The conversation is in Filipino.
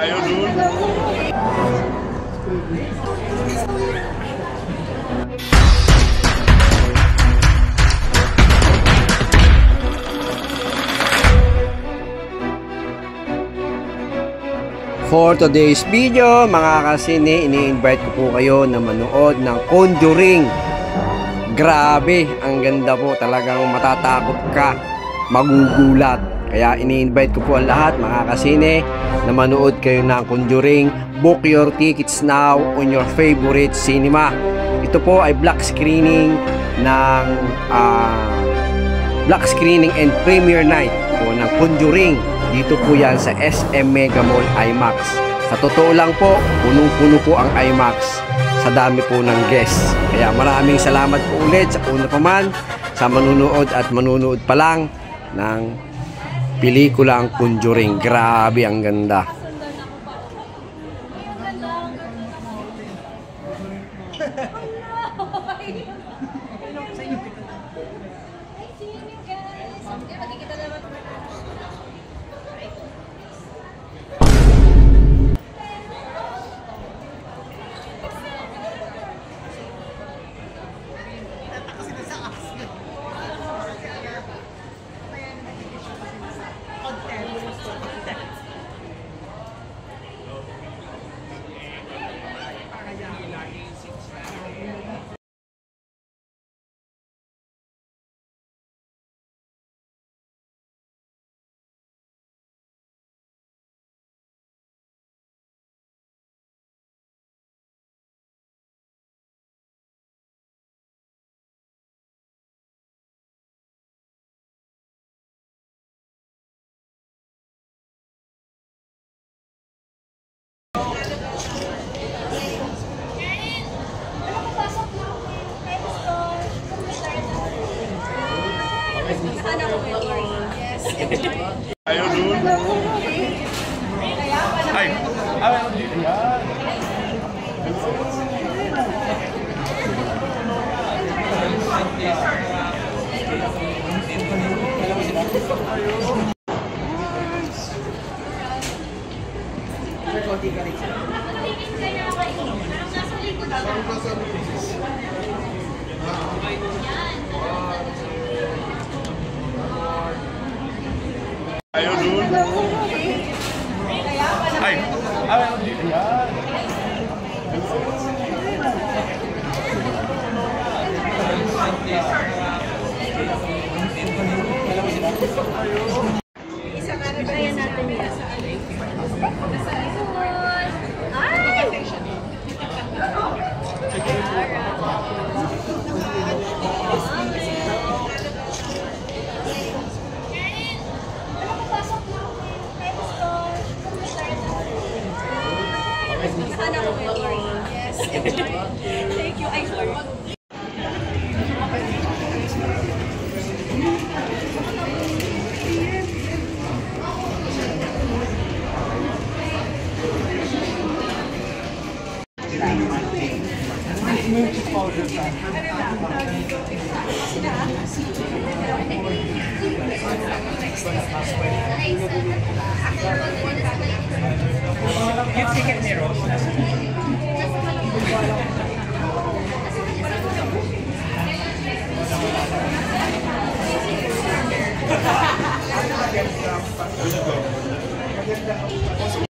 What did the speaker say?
Ayaw dun. For today's video, mga kasine, ini-invite ko po kayo na manood ng Conjuring. Grabe, ang ganda po, talagang matatakot ka, magugulat. Kaya ini-invite ko po ang lahat, mga kasine, na manood kayo ng Conjuring. Book your tickets now on your favorite cinema. Ito po ay black screening ng black screening and premiere night po ng Conjuring. Dito po yan sa SM Mega Mall IMAX. Sa totoo lang po, punong-puno po ang IMAX sa dami po ng guests. Kaya maraming salamat po ulit sa una pa man sa manunood at manunood pa lang ng pelikulang Conjuring. Grabe, ang ganda. Ayaw dun. Ay! Ayaw dun. Ayaw dun. Ay! Ayaw dun. Isang ano ba yan natin yan? Ay! Sana ko yes. Thank you. Ay, sorry. Yung ticket ni Rose.